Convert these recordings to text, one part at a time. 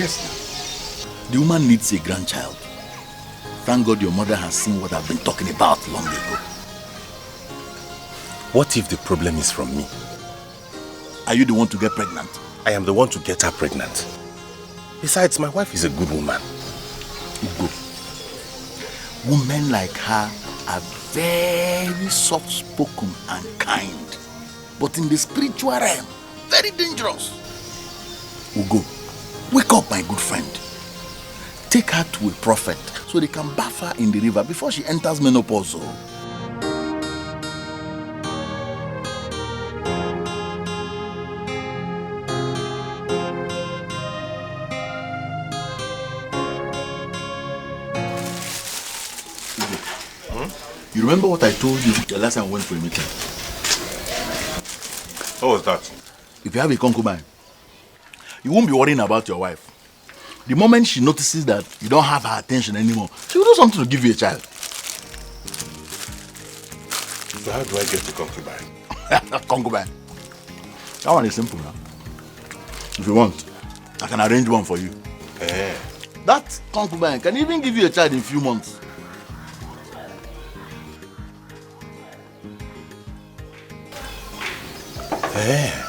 Yes. The woman needs a grandchild. Thank God your mother has seen what I've been talking about long ago. What if the problem is from me? Are you the one to get pregnant? I am the one to get her pregnant. Besides, my wife is a good woman. Ugo, women like her are very soft-spoken and kind. But in the spiritual realm, very dangerous. Ugo, wake up, my good friend. Take her to a prophet so they can bath her in the river before she enters menopause. You remember what I told you the last time I went for a meeting? What was that? If you have a concubine, you won't be worrying about your wife. The moment she notices that you don't have her attention anymore, she will do something to give you a child. So how do I get a concubine? Concubine? That one is simple now. If you want, I can arrange one for you. Eh. That concubine can even give you a child in a few months. Eh.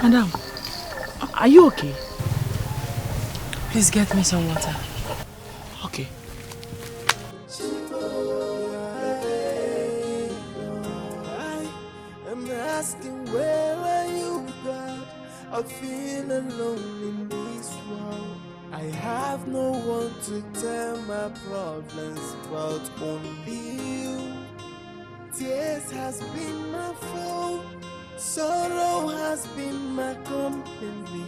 Madam, are you okay? Please get me some water. Okay. I'm asking where are you, God? I feel alone in this world. I have no one to tell my problems but only you. Tears has been my fault. Sorrow has been my company.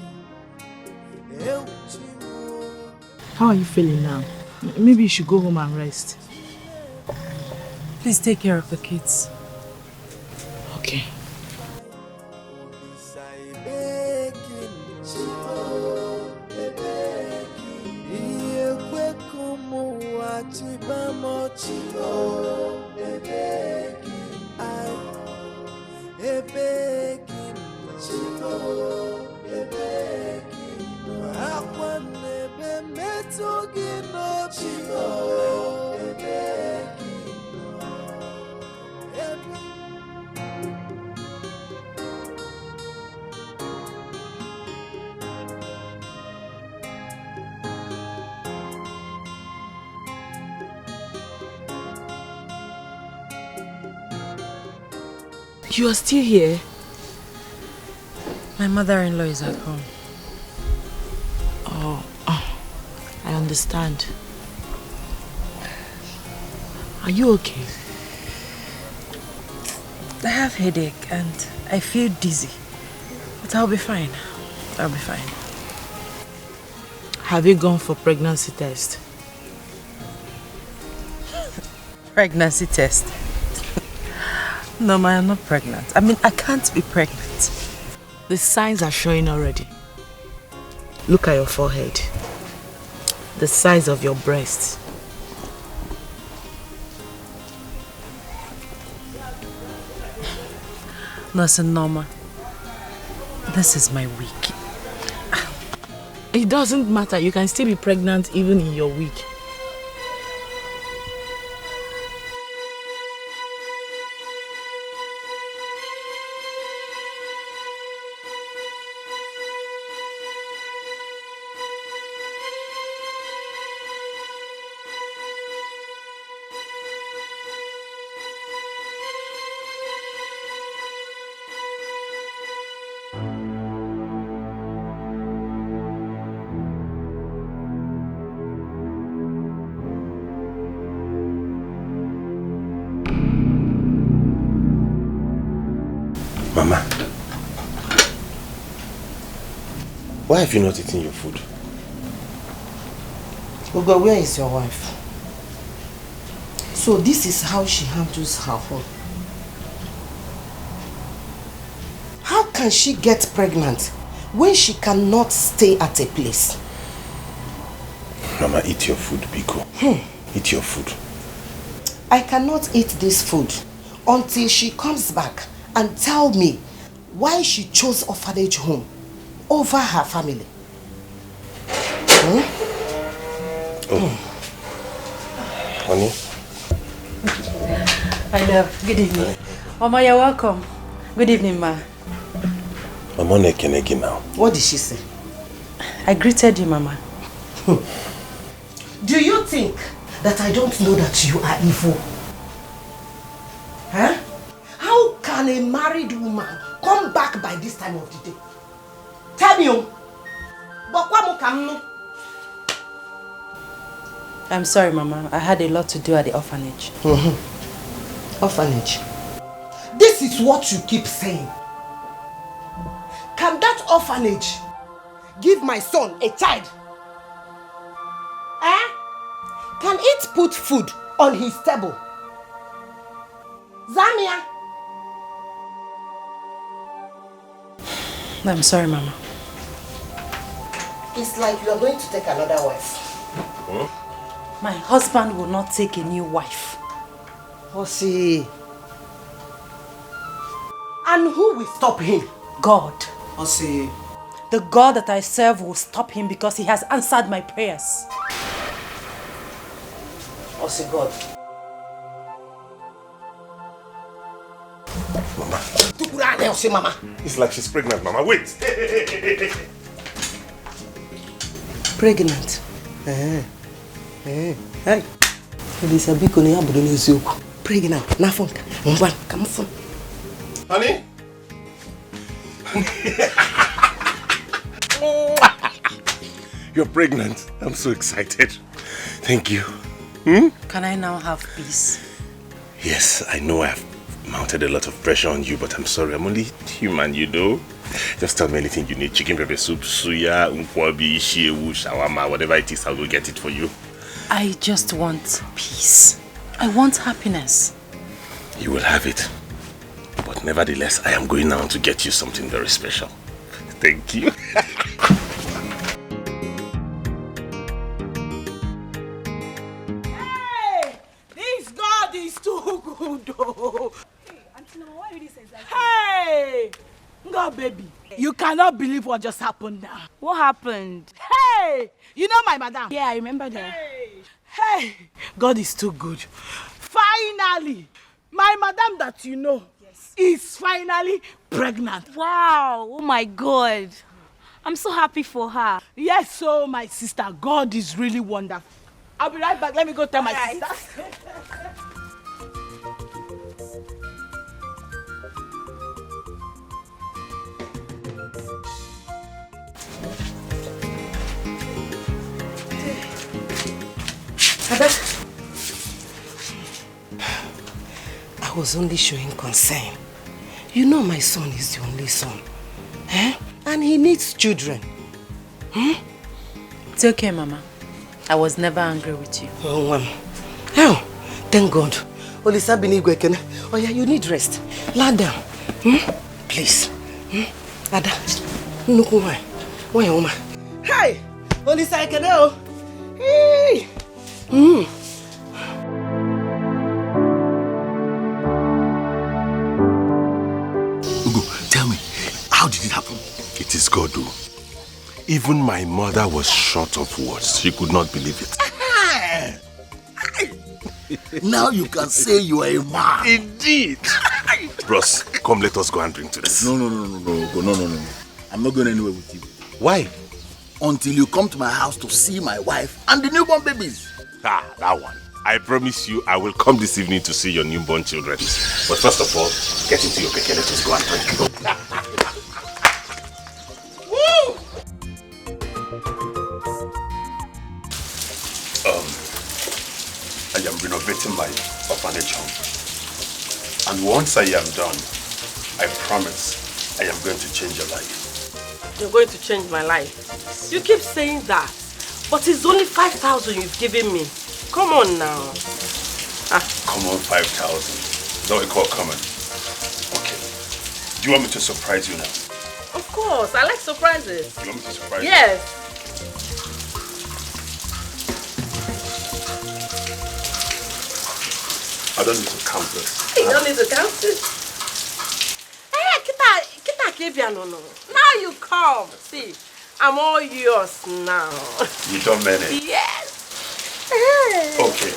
How are you feeling now? Maybe you should go home and rest. Please take care of the kids. Okay. You are still here? My mother-in-law is at home. Oh, I understand. Are you okay? I have headache and I feel dizzy. But I'll be fine. I'll be fine. Have you gone for pregnancy test? Pregnancy test? No, ma, I'm not pregnant. I mean, I can't be pregnant. The signs are showing already. Look at your forehead. The size of your breasts. Nurse Norma, this is my week. It doesn't matter. You can still be pregnant even in your week. Mama, why have you not eaten your food? Ugo, where is your wife? So this is how she handles her home. How can she get pregnant when she cannot stay at a place? Mama, eat your food, Biko. Eat your food. I cannot eat this food until she comes back and tell me why she chose orphanage home over her family. Oh. Honey? I love. Good evening. Mama, you're welcome. Good evening, ma. Mama Nekenegi now. What did she say? I greeted you, Mama. Do you think that I don't know that you are evil? Huh? How can a married woman come back by this time of the day? Tell me. I'm sorry, Mama. I had a lot to do at the orphanage. Orphanage. This is what you keep saying. Can that orphanage give my son a child? Eh? Can it put food on his table? Zamia? I'm sorry, Mama. It's like you are going to take another wife. My husband will not take a new wife. Osi. And who will stop him? God. Osi. The God that I serve will stop him because he has answered my prayers. Osi God. Mama. Osi Mama. It's like she's pregnant, Mama. Wait. Pregnant? Hey. Elisa biko na ya bodo n'eziokwu. Pregnant. Na phone. Ngwan, come phone. Honey? You're pregnant. I'm so excited. Thank you. Can I now have peace? Yes, I know I've mounted a lot of pressure on you, but I'm sorry. I'm only human, you know. Just tell me anything you need. Chicken pepper soup, suya, unkwabi, shiewu, shawarma, whatever it is, I will get it for you. I just want peace. I want happiness. You will have it. But nevertheless, I am going now to get you something very special. Thank you. Hey! This God is too good, though. Hey, Auntie Mama, why are you this exactly? Hey! God, baby. You cannot believe what just happened now. What happened? Hey! You know my madam? Yeah, I remember that. Hey! God is too good. Finally! My madam that you know is finally pregnant. Wow, oh my God. I'm so happy for her. Yes, so my sister, God is really wonderful. I'll be right back. Let me go tell my sister. I was only showing concern. You know my son is the only son. And he needs children. It's okay, Mama. I was never angry with you. Oh, thank God. Olisa Binigwekene. Oh yeah, you need rest. Lie down. Please. Ada. Nuku why? Why, Oma? Hey! Olisa Ekene. Hey! Ugo, tell me, how did it happen? It is God, though. Even my mother was short of words. She could not believe it. Now you can say you are a man. Indeed. Bros, come let us go and drink to this. No. No. I'm not going anywhere with you. Why? Until you come to my house to see my wife and the newborn babies. Ah, that one. I promise you I will come this evening to see your newborn children. But first of all, get into your keke. Let us go and drink. Woo! I am renovating my orphanage home. And once I am done, I promise I am going to change your life. You're going to change my life. You keep saying that, but it's only 5,000 you've given me. Come on now. Come on, 5,000. Is that what you call common? Okay. Do you want me to surprise you now? Of course, I like surprises. You want me to surprise you? Yes. I don't need to count this. You don't need to count it. Hey, kita, no. Now you come. See, I'm all yours now. You don't mean it? Yes. Hey. Okay,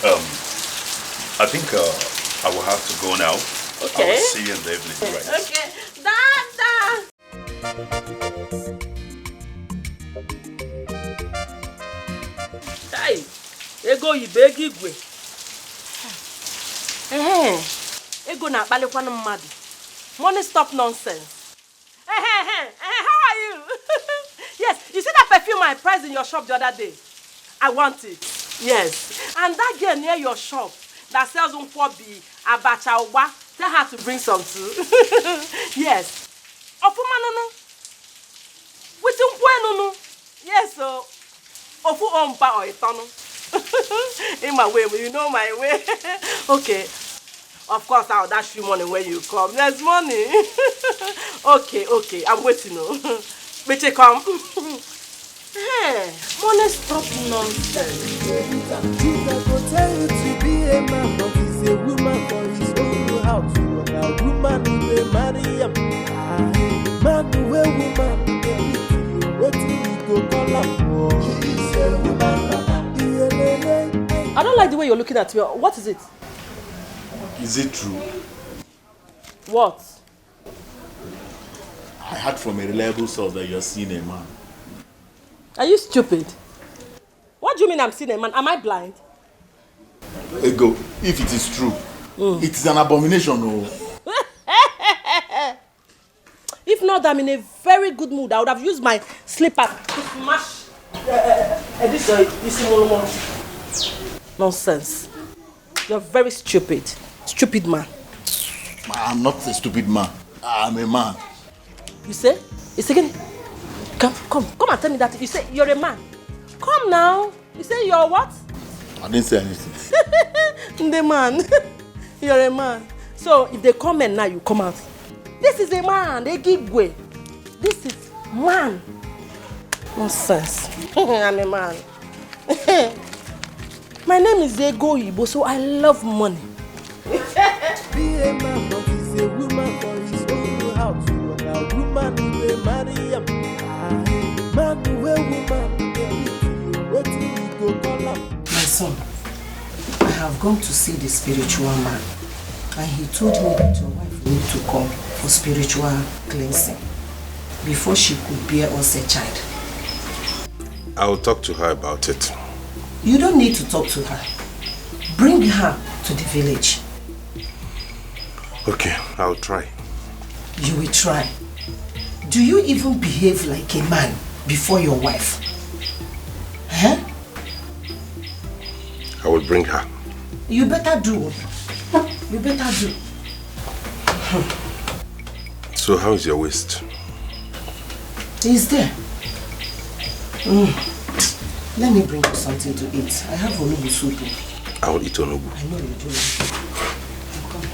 I think I will have to go now. Okay. I will see you in the evening. Right. Okay. Dada. Hey, ego ibegi gwe. Ego na akpalikwana mmadụ. Money stop nonsense. How are you? Yes, you see that perfume I priced in your shop the other day? I want it. Yes. And that girl near your shop that sells nkwobi, abacha, uba, tell her to bring some too. Yes. Ofuma no. With no. Yes, so. Ofu ompa or itono. In my way, you know my way. Okay. Of course, I'll dash you money when you come. There's money. Okay. I'm waiting. But you come. Hey, money stop nonsense. Jesus will tell you to be a man, but he's a woman for his own house. But a woman who will marry him. Man who will woman. What do you go call up for? He's a woman. I don't like the way you're looking at me. What is it? Is it true? What? I heard from a reliable source that you're seeing a man. Are you stupid? What do you mean I'm seeing a man? Am I blind? Ego, if it is true, it is an abomination. Oh. If not, I'm in a very good mood. I would have used my slipper to smash this. Nonsense. You're very stupid. Stupid man. I'm not a stupid man. I'm a man. You say? It's again. Come and tell me that. You say you're a man. Come now. You say you're what? I didn't say anything. The man. You're a man. So if they come in now, you come out. This is a man. They give way. This is man. Nonsense. I'm a man. My name is Ego Ibo, so I love money. Be a man, but he's a woman for his own house. But a woman who will marry him. Man who will woman. What do you go call up? My son, I have gone to see the spiritual man, and he told me that your wife need to come for spiritual cleansing before she could bear us a child. I will talk to her about it. You don't need to talk to her. Bring her to the village. Okay, I'll try. You will try. Do you even behave like a man before your wife? Huh? I will bring her. You better do. You better do. So how is your waist? He's there. Let me bring you something to eat. I have onubu soup. I will eat onubu. I know you do. Come.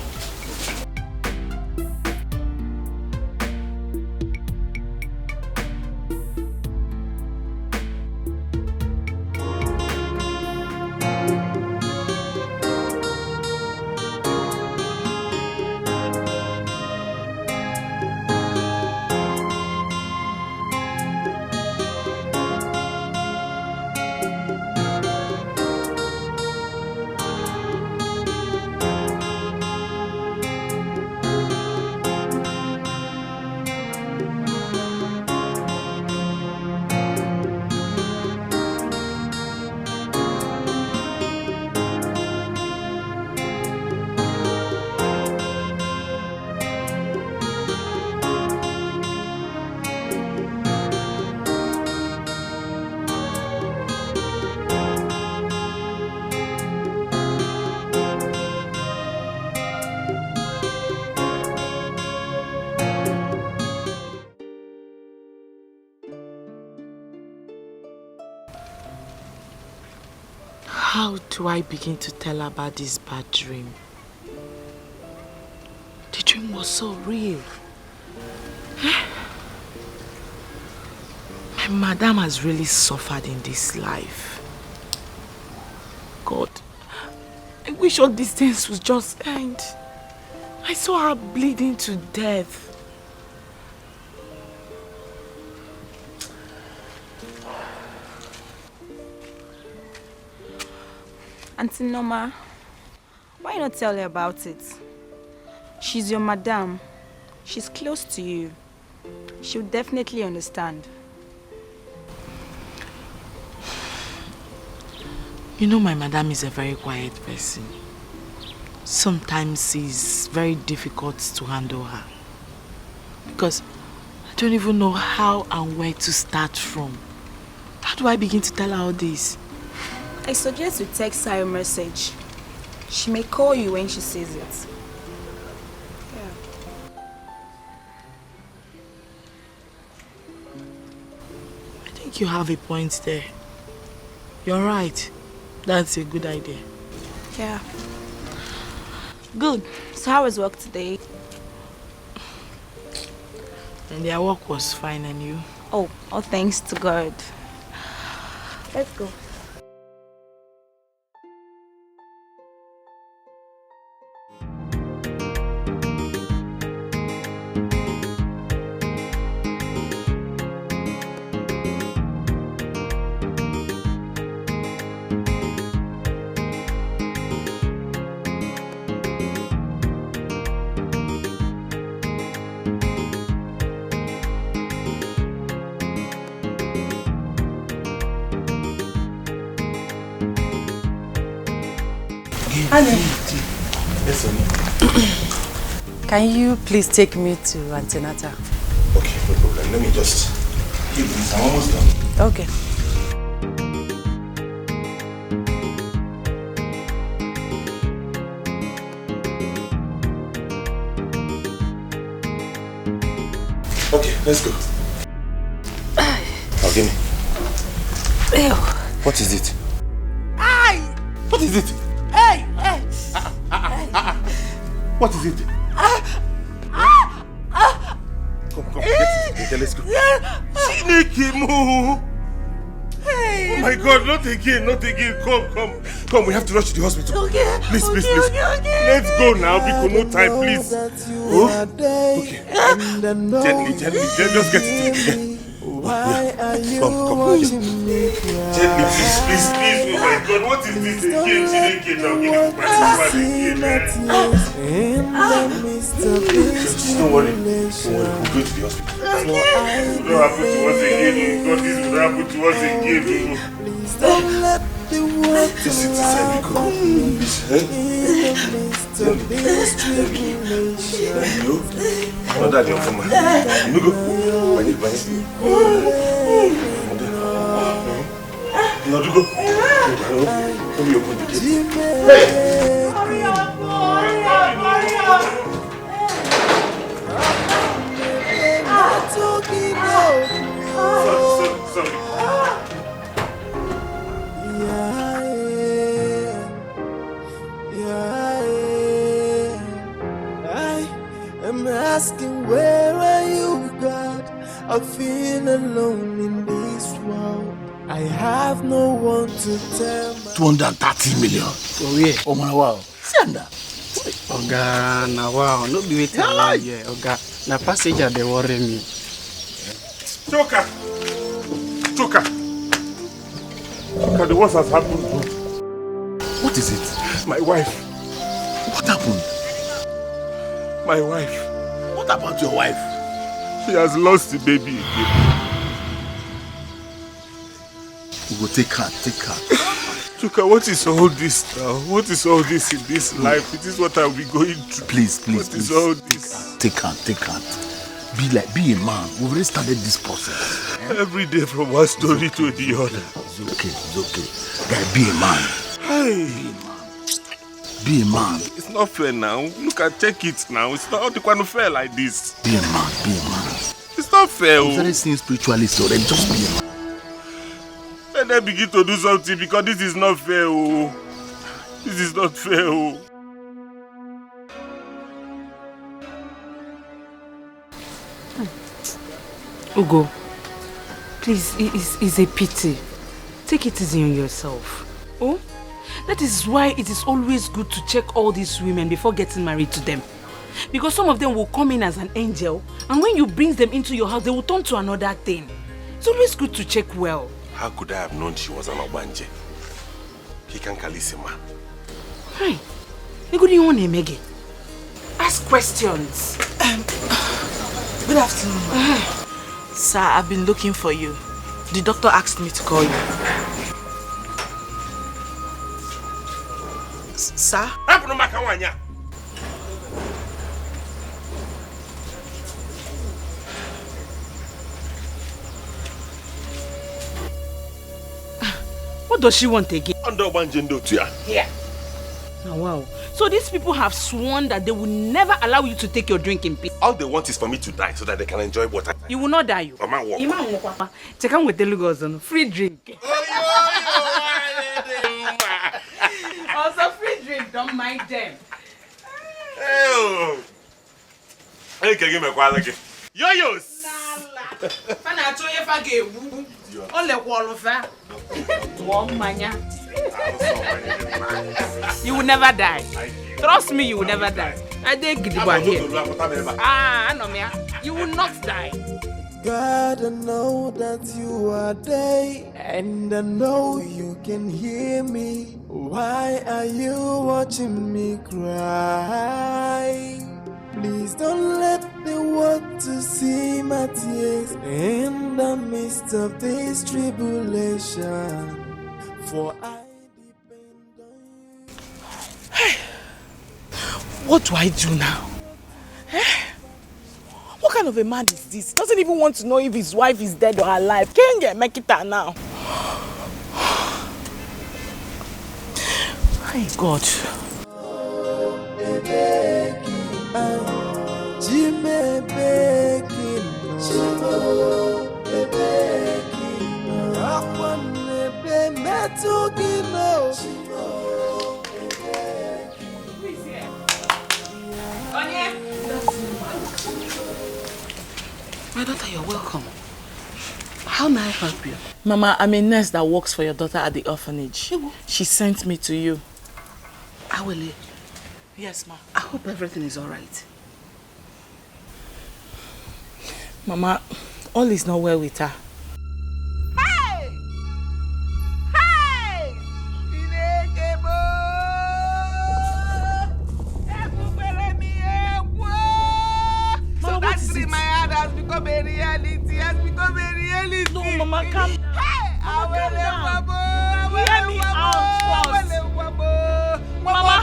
How do I begin to tell her about this bad dream? The dream was so real. My madam has really suffered in this life. God, I wish all these things would just end. I saw her bleeding to death. Auntie Norma, why not tell her about it? She's your madam. She's close to you. She'll definitely understand. You know, my madam is a very quiet person. Sometimes it's very difficult to handle her. Because I don't even know how and where to start from. How do I begin to tell her all this? I suggest you text her a message. She may call you when she sees it. I think you have a point there. You're right. That's a good idea. Yeah. Good. So how was work today? And their work was fine, and you? Oh, thanks to God. Let's go. Yes, honey. Can you please take me to antenatal? Okay, no problem. Let me just give this. I'm almost done. Okay. Okay, let's go. Now give me. Ew. What is it? Aye. What is it? Hey. What is it? Come, get it. Okay, let's go. Chinekemo! Oh my God, not again. Come, we have to rush to the hospital. Okay. Please. Okay. Let's go now, because no time, please. Oh? Okay. Gently, just get it. Why are you Come. Gently, please. Oh my God, what is this again? Chineke, now give it back again. Don't worry. We'll go to the hospital. It will not happen to us again. God, this will happen to us again. Don't let the water Just sit inside, no, daddy, I'm from you go. No, you go. Let me open the gate. Hey! Hurry up! Sorry. I'm asking, where are you, God? I feel alone in this world. I have no one to tell. 230 million. Oh yeah. Oh my wow. Senda. Oga, na wow. No be waiting around here. Oga, na passenger they worry me. Choka, the worst has happened. What is it? My wife. What happened? My wife. What about your wife? She has lost the baby again. We will take her. Choka, what is all this now? What is all this in this life? It is what I'll be going through. Please. What is all this? Take her. Be a man. We've already started this process. Every day from one story to the other. It's okay. Guy, be a man. Hey. Be a man. It's not fair now. Look at check it now. It's not going to fair like this. Be a man. It's not fair. We've already seen spiritually, so then just be a man. Let them begin to do something because this is not fair. Oh. This is not fair. Oh. Ugo, please, it's a pity. Take it easy on yourself. Oh? That is why it is always good to check all these women before getting married to them. Because some of them will come in as an angel, and when you bring them into your house, they will turn to another thing. It's always good to check well. How could I have known she was an Obanje? He can Kalisima. Hey, you do want him again? Ask questions. Good afternoon. Sir, I've been looking for you. The doctor asked me to call you. Sir? What does she want again? Yeah. Oh, wow. So these people have sworn that they will never allow you to take your drink in peace. All they want is for me to die so that they can enjoy what I... You will not die, you. Check out with the Lugos on free drink. Also free drink, don't mind them. Hey, can you give me a quality? Yo-yos! You will never die. Trust me, you will never die. I did give you here. I know me. You will not die. God, I know that you are there, and I know you can hear me. Why are you watching me cry? Please don't let the world to see my tears in the midst of this tribulation. For I depend on you. Hey, what do I do now? What kind of a man is this? Doesn't even want to know if his wife is dead or alive. Can't get make it out now. My God. My daughter, you're welcome. How may I help you? Mama, I'm a nurse that works for your daughter at the orphanage. She sent me to you. Awele. Yes, ma. I hope everything is all right. Mama, all is not well with her. Hey! Hey! So that dream I had has become a reality. No, Mama, calm down. Hey! Mama, calm down. Hear me out first. Mama.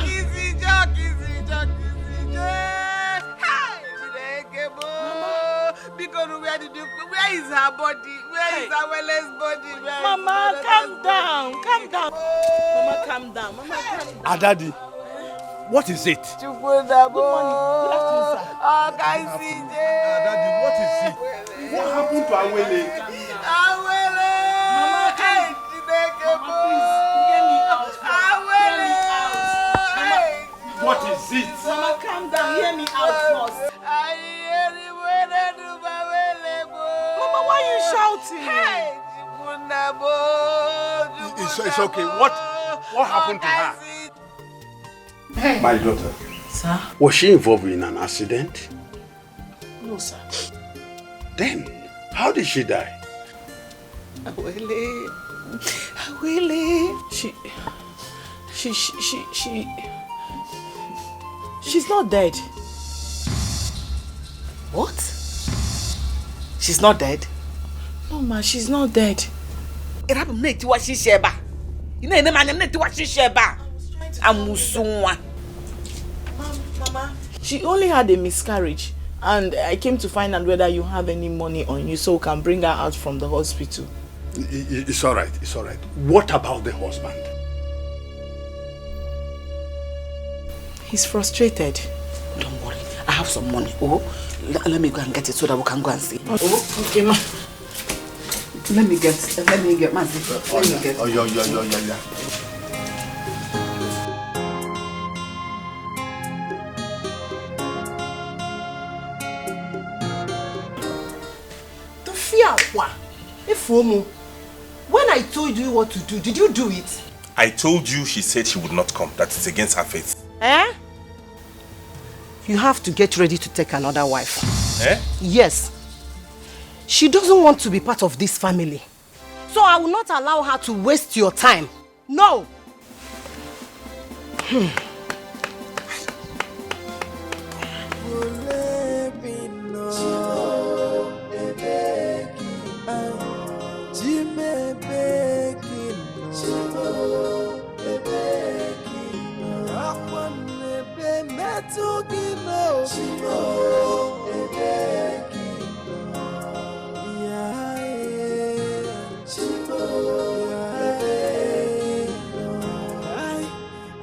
Where is her body? Where is Awele's body? Mama, calm down. Calm down. Mama, calm down. Mama, calm down. Daddy, what is it? Good morning. Good afternoon, sir. CHIZZY. Daddy, what is it? What happened to Awele? Awele! Mama, Hey, Mama, please, hear me out first. Awele! Hear me out. Mama, What is it? Mama, calm down. Hear me out first. Mama, why are you shouting? It's okay. What happened to her? My daughter. Sir? Was she involved in an accident? No, sir. Then, how did she die? Awele. She's not dead. What? She's not dead? No, ma, she's not dead. Mama, she only had a miscarriage, and I came to find out whether you have any money on you so we can bring her out from the hospital. It's all right. It's all right. What about the husband? He's frustrated. Don't worry, I have some money. Oh, let me go and get it so that we can go and see. Oh, okay, ma. Let me get my zipper. Let me get. Oh, yeah. To fear what? When I told you what to do, did you do it? I told you she said she would not come. That is against her faith. Eh? You have to get ready to take another wife. Eh? Yes. She doesn't want to be part of this family. So I will not allow her to waste your time. No!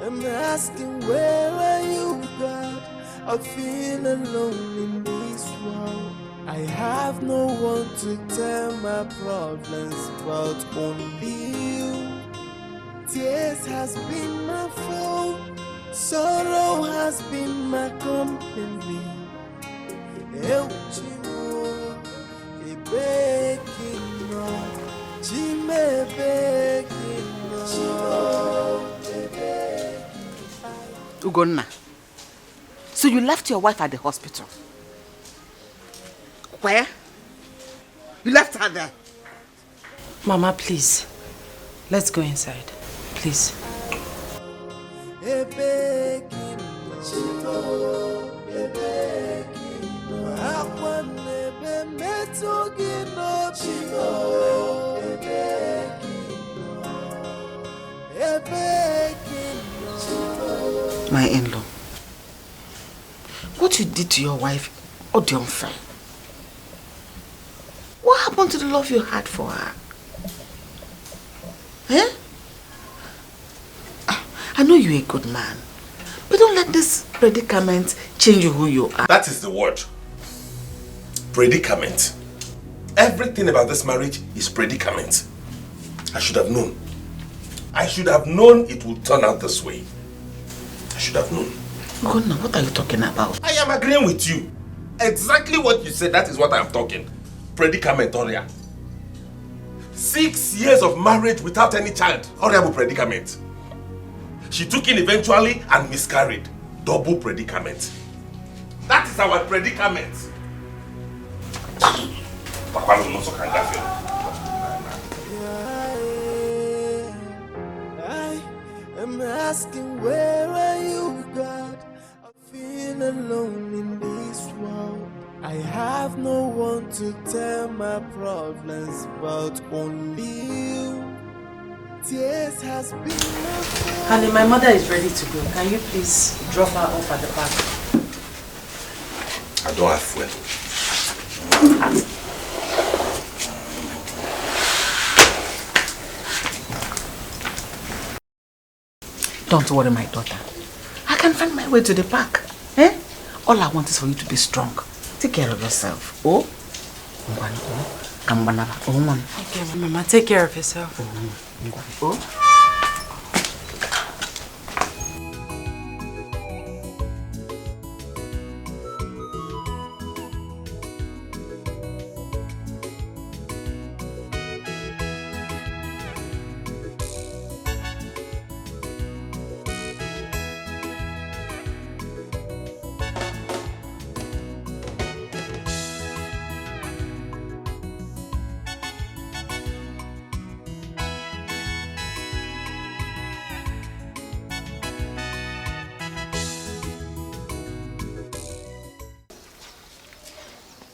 I'm asking, where are you, God? I feel alone in this world. I have no one to tell my problems but only you. Tears has been my foe, sorrow has been my company. Eu te amo, e bequino, te me bequino. Ugonna, so you left your wife at the hospital? Where? You left her there? Mama, please. Let's go inside. Please. My in-law, what you did to your wife, unfair. What happened to the love you had for her? Eh? I know you're a good man, but don't let this predicament change who you are. That is the word. Predicament. Everything about this marriage is predicament. I should have known. I should have known it would turn out this way. I should have known. Gonna, what are you talking about? I am agreeing with you. Exactly what you said, that is what I am talking. Predicament, Oria. 6 years of marriage without any child. Horrible predicament. She took in eventually and miscarried. Double predicament. That is our predicament. I'm asking, where are you, God? I feel alone in this world. I have no one to tell my problems but only you. Tears has been my fault. Honey, my mother is ready to go. Can you please drop her off at the park? I don't have fuel. Don't worry, my daughter. I can find my way to the park. Eh? All I want is for you to be strong. Take care of yourself. Oh? Okay, Mama, take care of yourself. Oh?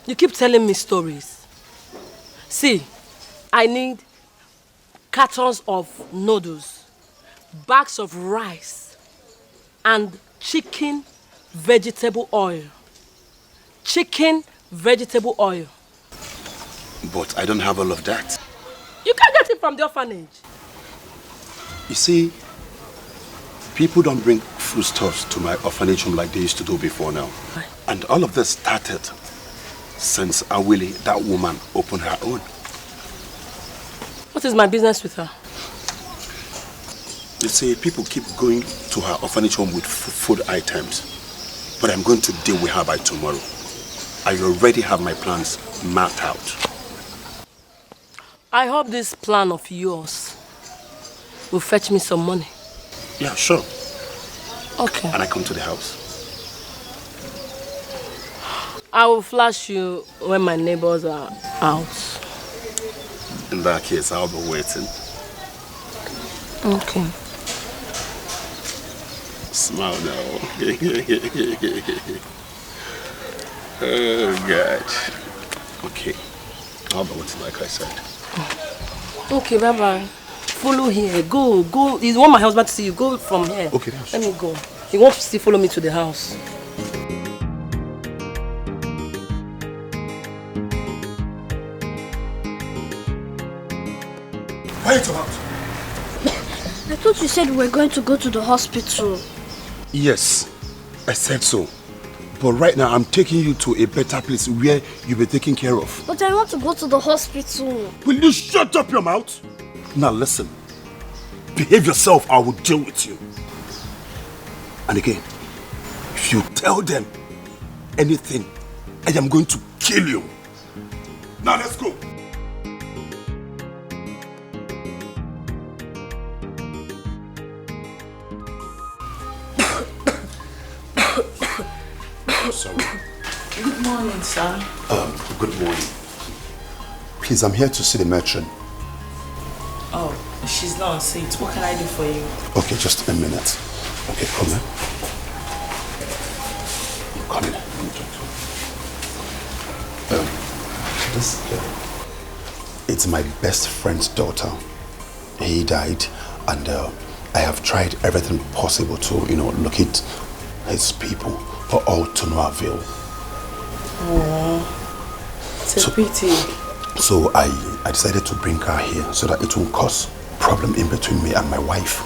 You keep telling me stories. See, I need cartons of noodles, bags of rice, and chicken vegetable oil. Chicken vegetable oil. But I don't have all of that. You can't get it from the orphanage. You see, people don't bring foodstuffs to my orphanage home like they used to do before now. And all of this started since Awili, that woman, opened her own. What is my business with her? They say people keep going to her orphanage home with food items. But I'm going to deal with her by tomorrow. I already have my plans mapped out. I hope this plan of yours will fetch me some money. Yeah, sure. Okay. And I come to the house. I will flash you when my neighbors are out. In that case, I'll be waiting. Okay. Smile now. Oh, God. Okay. I'll be waiting like I said. Okay, bye-bye. Follow here. Go. You want my husband to see you. Go from here. Okay, let me go. You won't still follow me to the house. Wait about. I thought you said we were going to go to the hospital. Yes, I said so. But right now, I'm taking you to a better place where you'll be taken care of. But I want to go to the hospital. Will you shut up your mouth? Now listen. Behave yourself, I will deal with you. And again, if you tell them anything, I am going to kill you. Now let's go. Sorry. Good morning, sir. Good morning. Please, I'm here to see the matron. Oh, she's not on seat. What can I do for you? Okay, just a minute. Okay, come here. Come in. This it's my best friend's daughter. He died, and I have tried everything possible to, locate his people, but all to no avail. Oh, it's a pity. So I decided to bring her here so that it won't cause problem in between me and my wife.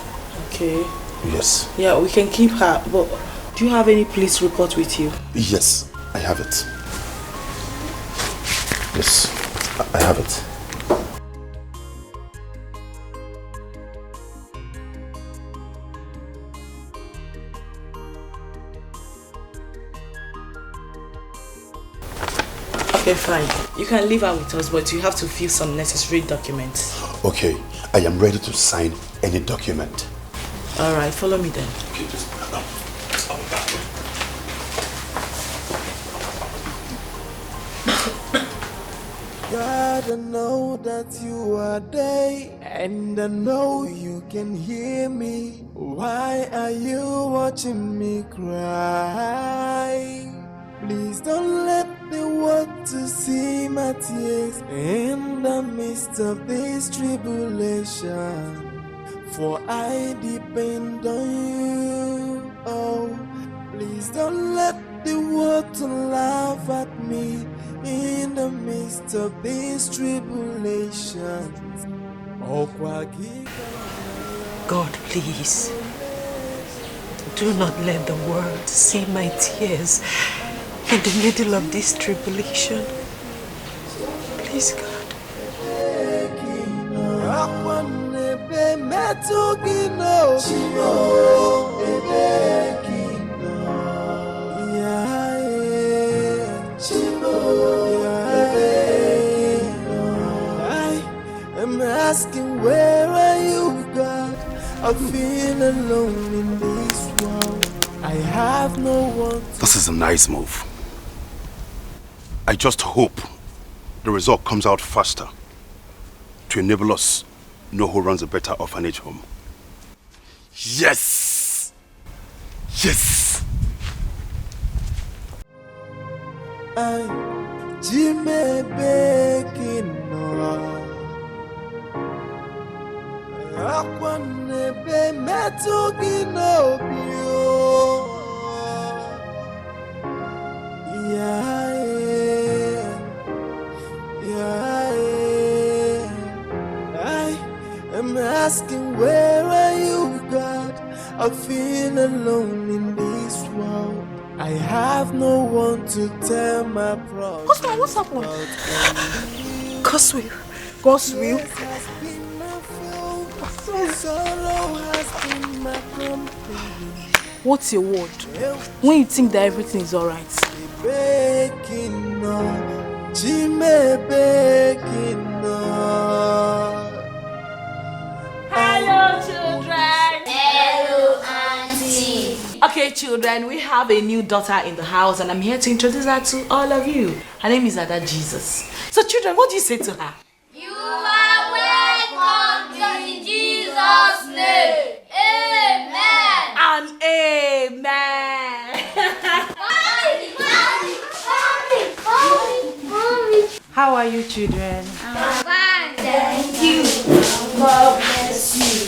Okay. Yes. Yeah, we can keep her, but do you have any police report with you? Yes, I have it. Yes, I have it. Okay, fine. You can leave her with us, but you have to fill some necessary documents. Okay, I am ready to sign any document. All right, follow me then. Okay, just God, I know that you are there, and I know you can hear me. Why are you watching me cry? Please don't let the world to see my tears in the midst of this tribulation. For I depend on you. Oh, please don't let the world to laugh at me in the midst of these tribulations. God, please, do not let the world see my tears in the middle of this tribulation. Please, God. I'm asking, where are you, God? I feel alone in this world. I have no one. This is a nice move. I just hope the result comes out faster to enable us know who runs a better orphanage home. Yes! Yes! Jimmy Baking. Akwanebe metuginobio. Yeah. I am asking, where are you, God? I feel alone in this world. I have no one to tell my problems. What's happened? Conceive. God's will. What's your word? When you think that everything is alright. Hello, children. Hello, Auntie. Okay, children, we have a new daughter in the house, and I'm here to introduce her to all of you. Her name is Ada Jesus. So, children, what do you say to her? You are welcome in Jesus' name. Amen. And amen. How are you, children? I'm fine, thank you. God bless you.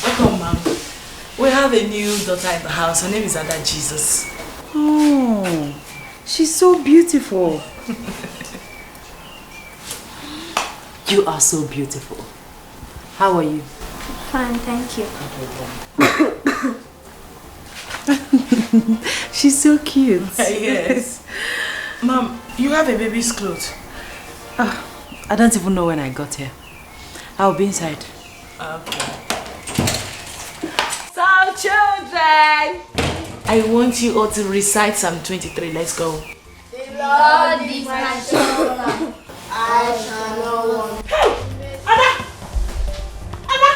Welcome, Mom. We have a new daughter in the house. Her name is Ada Jesus. Oh, she's so beautiful. You are so beautiful. How are you? Fine, thank you. She's so cute. Yes. Mom, you have a baby's clothes. I don't even know when I got here. I'll be inside. Okay. So, children, I want you all to recite Psalm 23. Let's go. The Lord is my shepherd. I shall not want. Hey! Ada! Ada!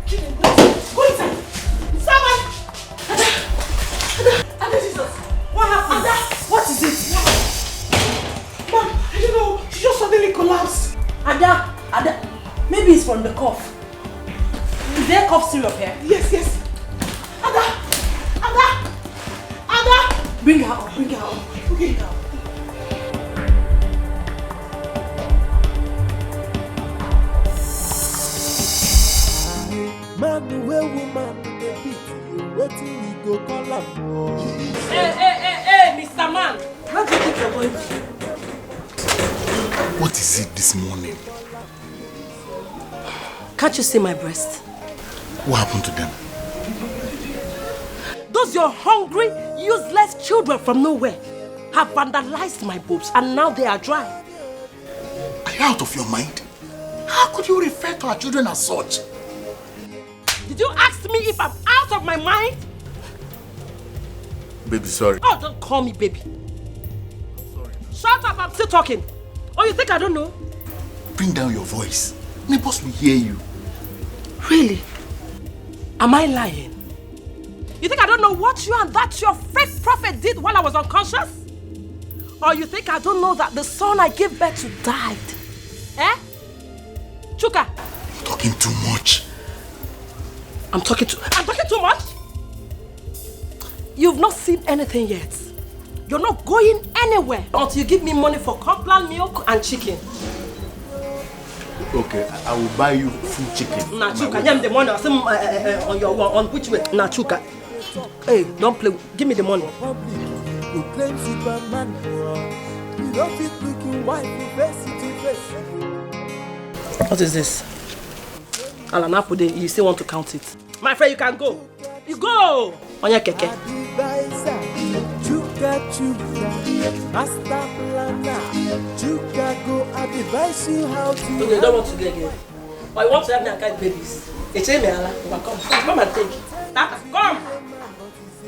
Children, go inside. Someone! Ada! Ada Jesus! What happened? Ada! What is it? Mom, I don't know. She just suddenly collapsed. Ada! Maybe it's from the cough. Is there cough syrup here? Yes. Ada! Bring her up. Okay. Man, where woman, the beat, waiting we go call up. Hey, Mr. Man. Where do you think you're going to? What is it this morning? Can't you see my breast? What happened to them? Those your hungry, useless children from nowhere have vandalized my boobs and now they are dry. Are you out of your mind? How could you refer to our children as such? Did you ask me if I'm out of my mind? Baby, sorry. Oh, don't call me baby. Sorry. Shut up, I'm still talking. Oh, you think I don't know? Bring down your voice. Neighbors will hear you. Really? Am I lying? You think I don't know what you and that your fake prophet did while I was unconscious? Or you think I don't know that the son I gave birth to died? Eh? Chuka? You're talking too much. I'm talking too much? You've not seen anything yet. You're not going anywhere until you give me money for complan milk and chicken. Okay, I will buy you full chicken. Nah, Chuka, give me the money. On your on which way? Nah, Chuka. Hey, don't play. Give me the money. You claim Superman. You don't fit looking white, face to face. What is this? Alanapude, you still want to count it? My friend, you can go. You go! On your keke. Chuka, master planner. Chuka, go advise you how to. Okay, you don't want to get here. But you want to have me and carry babies. It's me, Allah. Come and take it. Come!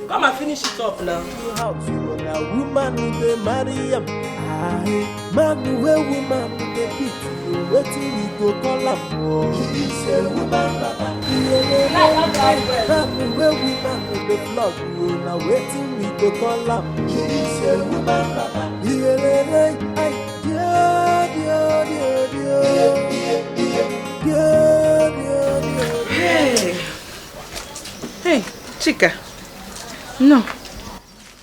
Come and finish it up now. Woman with the Mariam. Man where woman with the beat. Waiting we go call up. Say woman papa. Man where woman with the vlog. Now waiting we go call up. Say woman papa. Hey, Chika. No.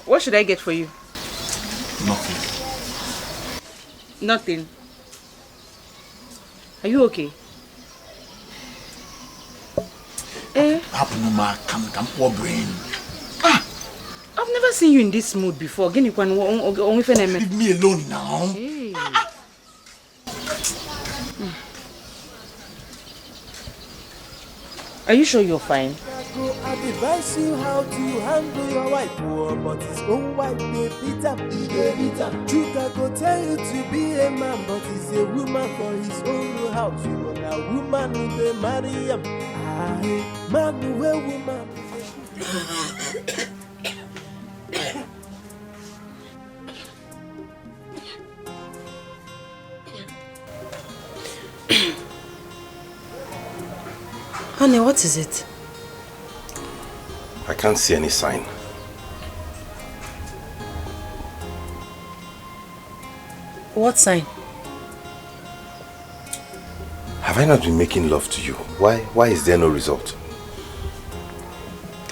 What should I get for you? Nothing. Nothing. Are you okay? Come, poor brain. I've never seen you in this mood before. Leave me alone now. Hey. Are you sure you're fine? I advise you how to handle your wife, but his own wife they beat up. Chuka go tell you to be a man, but he's a woman for his own house. You are a woman who they marry him. I man who a woman. Honey, what is it? I can't see any sign. What sign? Have I not been making love to you? Why is there no result?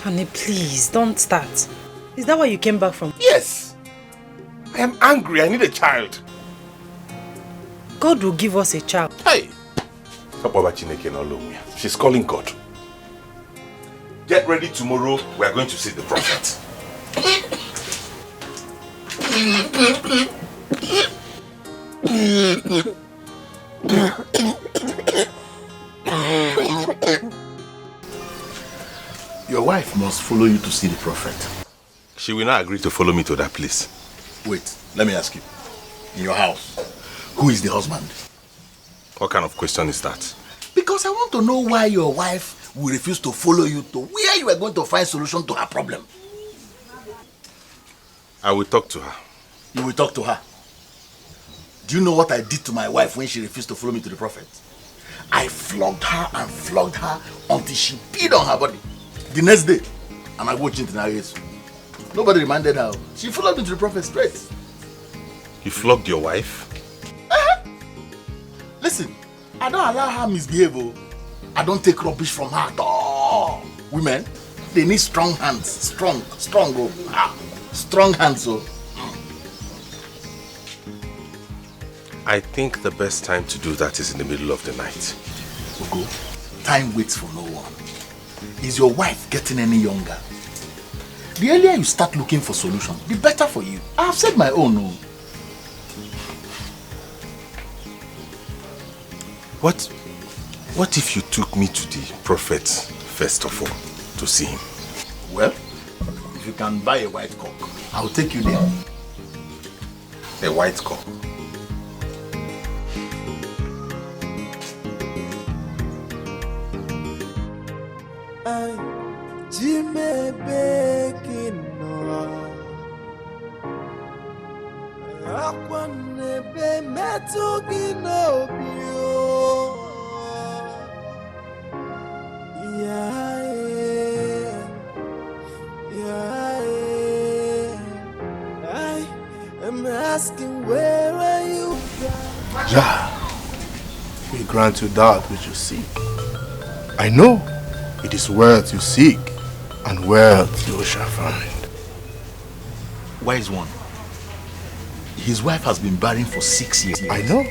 Honey, please, don't start. Is that where you came back from? Yes! I am angry. I need a child. God will give us a child. Hey! She's calling God. Get ready tomorrow. We are going to see the prophet. Your wife must follow you to see the prophet. She will not agree to follow me to that place. Wait, let me ask you. In your house, who is the husband? What kind of question is that? Because I want to know why your wife will refuse to follow you to where you are going to find solution to her problem. I will talk to her. You will talk to her? Do you know what I did to my wife when she refused to follow me to the prophet? I flogged her until she peed on her body. The next day, and I watched it in her ears. Nobody reminded her. She followed me to the prophet straight. You flogged your wife? Listen, I don't allow her misbehave. I don't take rubbish from her at all. Women, they need strong hands. Strong hands. I think the best time to do that is in the middle of the night. Ugo, time waits for no one. Is your wife getting any younger? The earlier you start looking for solutions, the better for you. I have said my own. No. What if you took me to the prophet first of all to see him? Well, if you can buy a white cock, I'll take you there. A white cock? I'm asking, where are you? Jah, we grant you that which you seek. I know it is wealth you seek, and wealth you shall find. Wise one. His wife has been barren for 6 years. I know.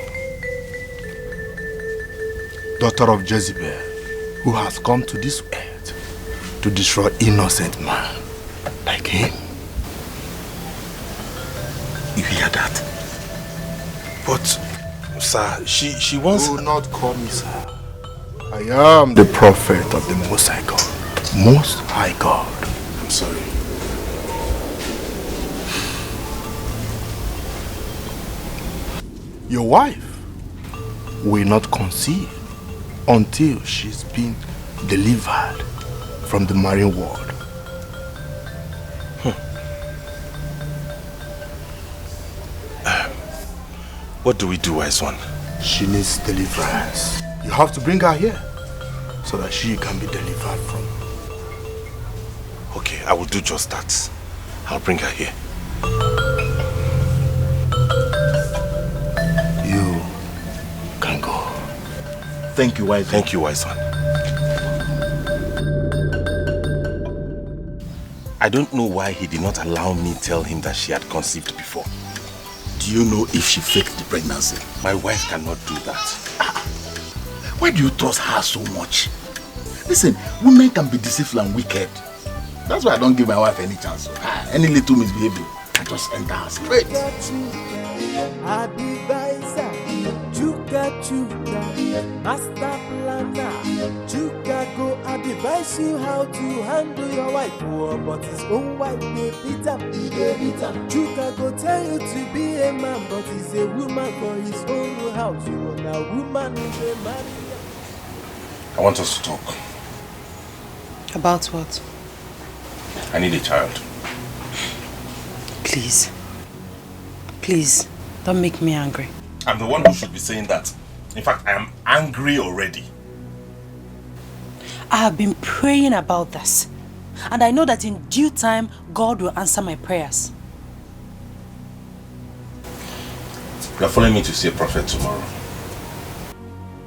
Daughter of Jezebel, who has come to this earth to destroy innocent man like him. You hear that? But, sir, she wants... Do not call me sir. I am the prophet of the Most High God. Most High God. I'm sorry. Your wife will not conceive until she's been delivered from the marine world. What do we do, wise one? She needs deliverance. You have to bring her here so that she can be delivered from. Okay, I will do just that. I'll bring her here. You can go. Thank you, wise one. Thank you, wise one. I don't know why he did not allow me tell him that she had conceived before. Do you know if she faked the pregnancy? My wife cannot do that. Why do you trust her so much? Listen, women can be deceitful and wicked. That's why I don't give my wife any chance. Any little misbehavior, I just enter her straight. Chuka, master planner, Chuka go advise you how to handle your wife, oh, but his own wife they beat him. Chuka go tell you to be a man, but he's a woman for his own house. You want a woman who they marry. I want us to talk. About what? I need a child. Please. Please, don't make me angry. I'm the one who should be saying that. In fact, I am angry already. I have been praying about this. And I know that in due time, God will answer my prayers. You are following me to see a prophet tomorrow.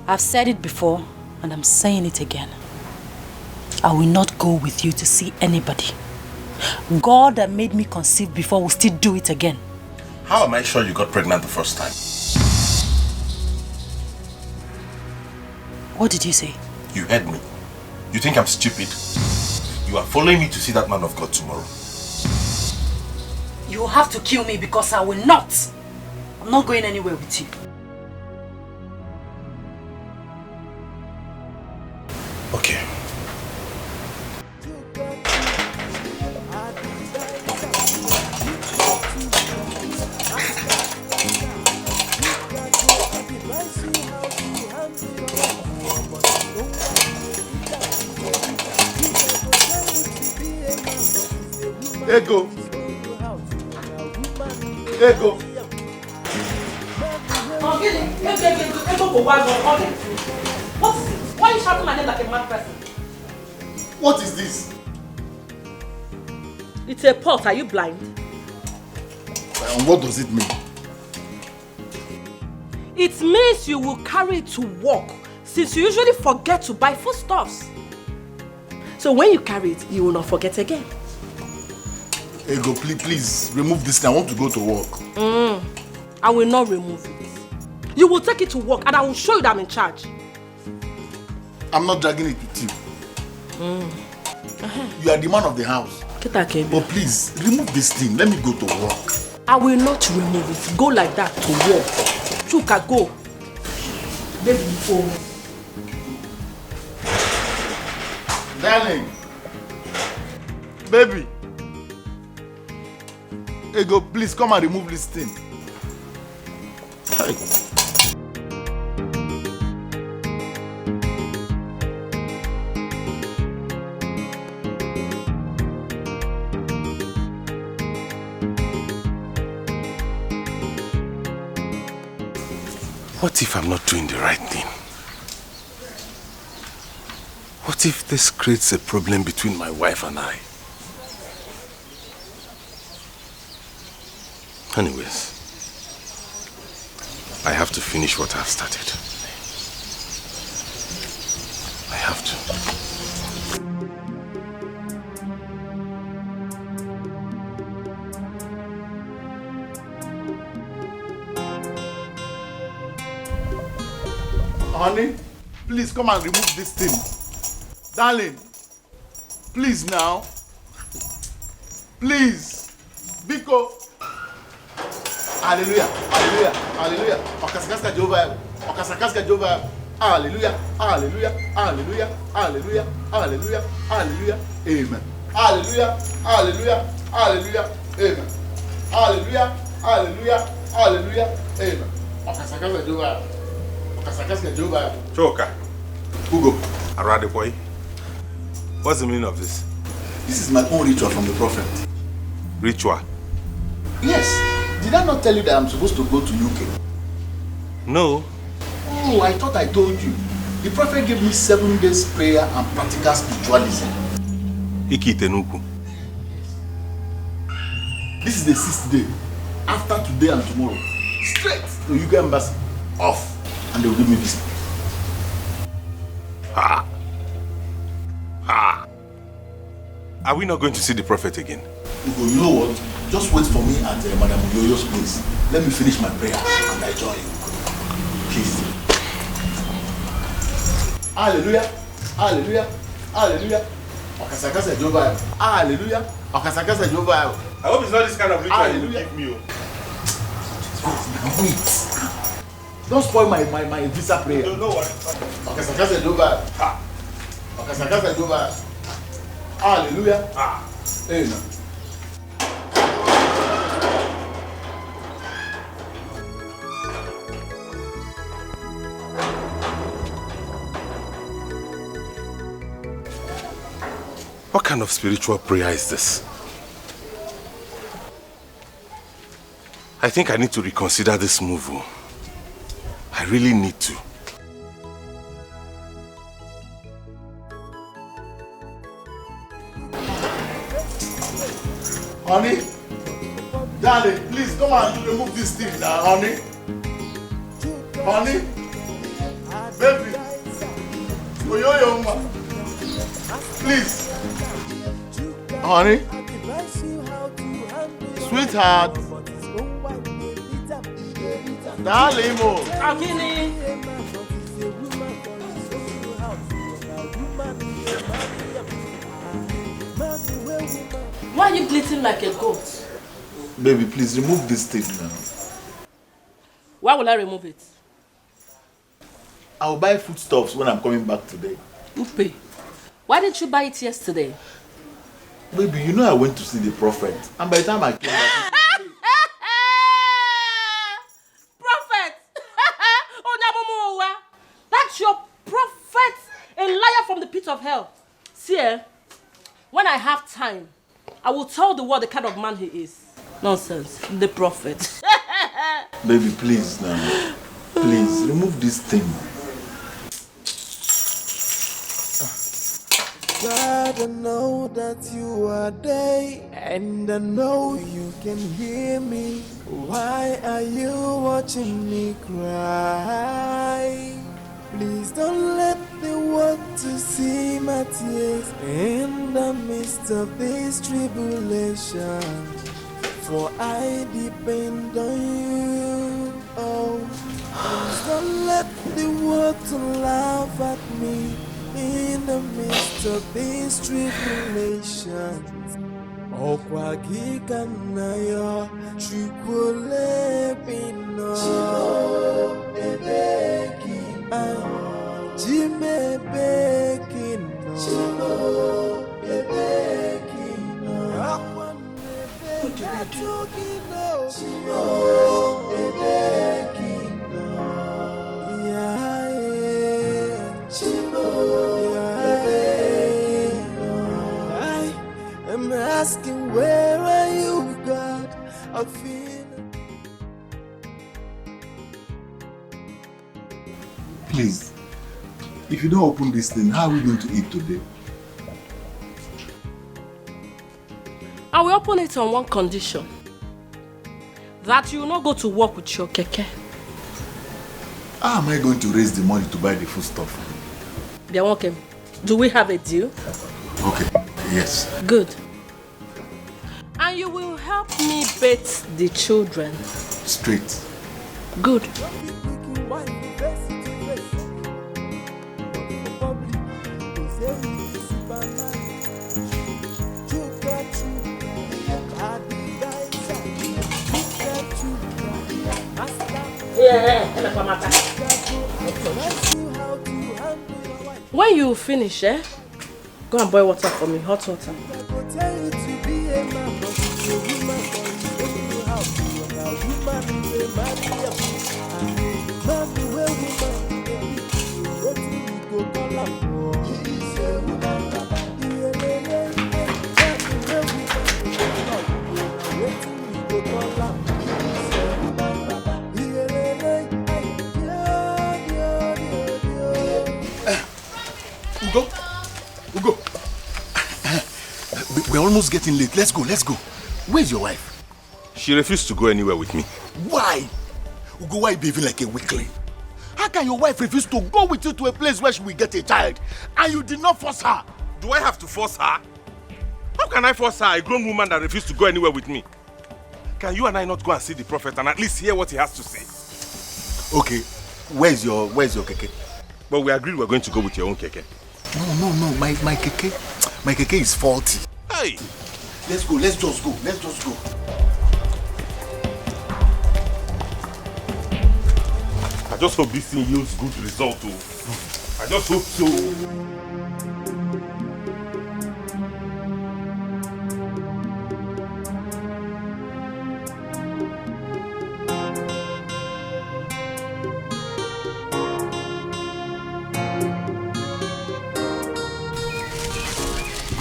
I've said it before, and I'm saying it again. I will not go with you to see anybody. God that made me conceive before will still do it again. How am I sure you got pregnant the first time? What did you say? You heard me. You think I'm stupid? You are following me to see that man of God tomorrow. You will have to kill me because I will not. I'm not going anywhere with you. Okay. Ego. Ego. What is it? Why are you shouting my name like a mad person? What is this? It's a pot. Are you blind? And what does it mean? It means you will carry it to work, since you usually forget to buy foodstuffs. So when you carry it, you will not forget again. Ego, please remove this thing. I want to go to work. I will not remove it. You will take it to work and I will show you that I'm in charge. I'm not dragging it with you. You are the man of the house. But please, remove this thing. Let me go to work. I will not remove it. Go like that to work. Chuka, go. Baby, go. Darling. Baby. Ego, please come and remove this thing. Hey. What if I'm not doing the right thing? What if this creates a problem between my wife and I? Anyways, I have to finish what I've started. I have to. Honey, please come and remove this thing. Darling, please now. Please. Biko. Hallelujah, hallelujah, hallelujah. Okasakaska Jehovah. Okasakaska Jehovah. Hallelujah, hallelujah, hallelujah, hallelujah, hallelujah, hallelujah. Amen. Hallelujah, hallelujah, hallelujah. Amen. Hallelujah, hallelujah, hallelujah. Amen. Okasakaska Jehovah. Choka. Ugo. Arade boy. What's the meaning of this? This is my own ritual from the prophet. Ritual? Yes. Did I not tell you that I'm supposed to go to UK? No. Oh, I thought I told you. The prophet gave me 7 days prayer and practical spiritualism. Ikitenuku. This is the 6th day. After today and tomorrow, straight to UK embassy. Off. And they will give me visa. Are we not going to see the prophet again? Ugo, you know what? Just wait for me at Madam Yoyo's place. Let me finish my prayer and I join you. Please. Hallelujah. Hallelujah. Hallelujah. Okasakasa Jehovah. Hallelujah. Okasakasa Jehovah. I hope it's not this kind of ritual you give me. Wait. Don't spoil my visa prayer. You don't know what. Okasakasa Jehovah. Makasakasa Dubai. Hallelujah. Amen. What kind of spiritual prayer is this? I think I need to reconsider this move. I really need to. Honey, darling, please come and remove this thing now, honey. Honey, baby, please. Honey, sweetheart, darling, Why are you bleating like a goat? Baby, please remove this thing now. Why will I remove it? I'll buy foodstuffs when I'm coming back today. Upe, why didn't you buy it yesterday? Baby, you know I went to see the prophet. And by the time I came back... Prophet! That's your prophet! A liar from the pit of hell. See, when I have time, I will tell the world the kind of man he is. Nonsense. The prophet. Baby, please now. Please, remove this thing. God, I know that you are there, and I know you can hear me. Why are you watching me cry? Please don't let the world to see my tears in the midst of this tribulation. For I depend on you. Oh, please don't let the world to laugh at me in the midst of these tribulations. Okwa gika na yo chukule bino Chimo ebeki Jime beki no Chimo ebeki no Akwan ebeki no Chimo ebeki no Yeah Chimo I'm asking, where are you, God? I feel. Please, if you don't open this thing, how are we going to eat today? I will open it on one condition. That you will not go to work with your keke. How am I going to raise the money to buy the food stuff? They're okay. Do we have a deal? Okay, yes. Good. And you will help me bathe the children. Straight. Good. When you finish, go and boil water for me, hot water. Ugo. We're almost getting late. Let's go. Where's your wife? She refused to go anywhere with me. Why? Ugo, why are you behaving like a weakling? How can your wife refuse to go with you to a place where she will get a child and you did not force her? Do I have to force her? How can I force her, a grown woman that refused to go anywhere with me? Can you and I not go and see the prophet and at least hear what he has to say? Okay, where's your keke? But we agreed we're going to go with your own keke. No, my keke is faulty. Hey! Let's just go. I just hope this thing yields good result too. I just hope so.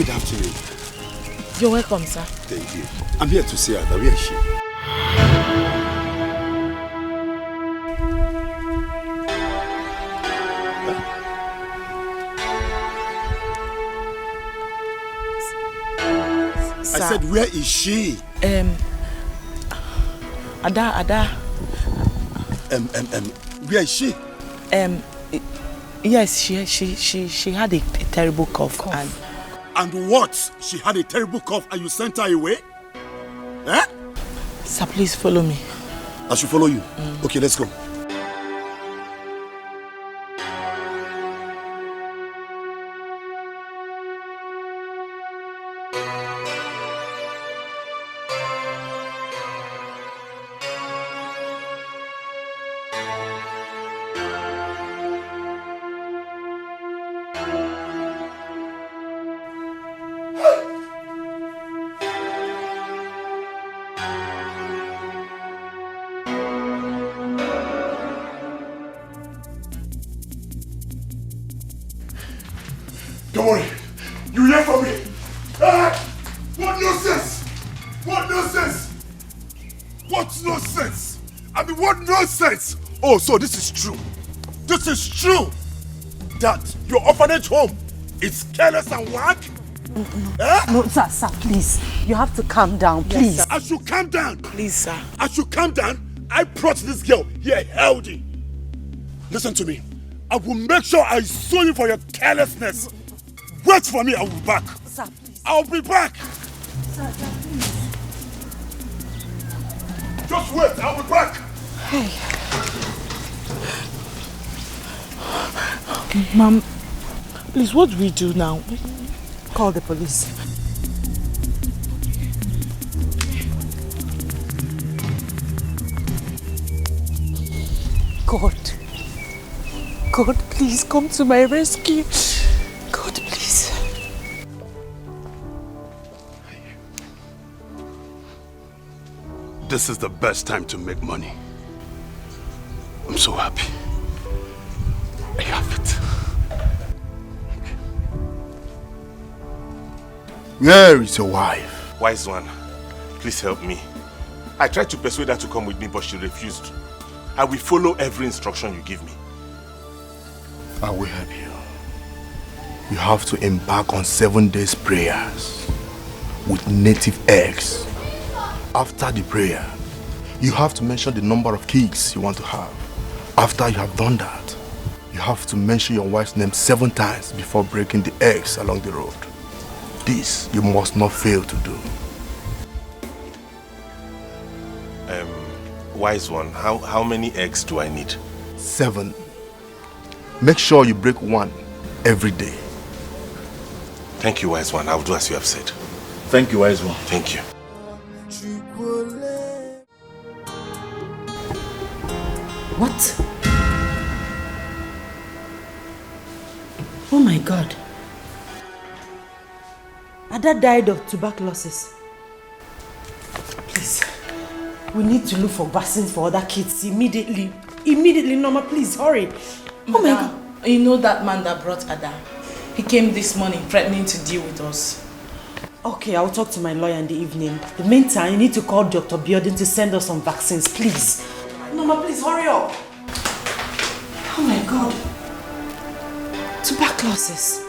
Good afternoon. You're welcome, sir. Thank you. I'm here to see Ada. Where is she? I said, where is she? Ada. Where is she? Yes, she had a terrible cough. And what? She had a terrible cough and you sent her away? Eh? Sir, please follow me. I should follow you? Okay, let's go. Don't worry. You hear from me? What nonsense? What nonsense? What nonsense? I mean, what nonsense? Oh, so this is true. This is true. That your orphanage home is careless and whack? No, sir, please. You have to calm down, please. Yes, I should calm down. Please, sir. I should calm down. I brought this girl here healthy. Listen to me. I will make sure I sue you for your carelessness. Wait for me, I will be back. Sir, please. I'll be back. Sir, please. Just wait, I'll be back. Hey. Mom, please, what do we do now? Call the police. God, please come to my rescue. God, please. This is the best time to make money. I'm so happy. I have it. Where is your wife? Wise one, please help me. I tried to persuade her to come with me, but she refused. I will follow every instruction you give me. I will help you. You have to embark on 7 days prayers with native eggs. After the prayer, you have to mention the number of kids you want to have. After you have done that, you have to mention your wife's name 7 times before breaking the eggs along the road. This you must not fail to do. Wise one, how many eggs do I need? 7. Make sure you break 1 every day. Thank you, wise one. I'll do as you have said. Thank you, wise one. Thank you. What? Oh my God. Ada died of tuberculosis. Please, we need to look for vaccines for other kids immediately. Immediately, Norma, please, hurry. Oh my God. You know that man that brought Ada? He came this morning threatening to deal with us. Okay, I'll talk to my lawyer in the evening. In the meantime, you need to call Dr. Biodin to send us some vaccines, please. Norma, please, hurry up. Oh my God. Tuberculosis.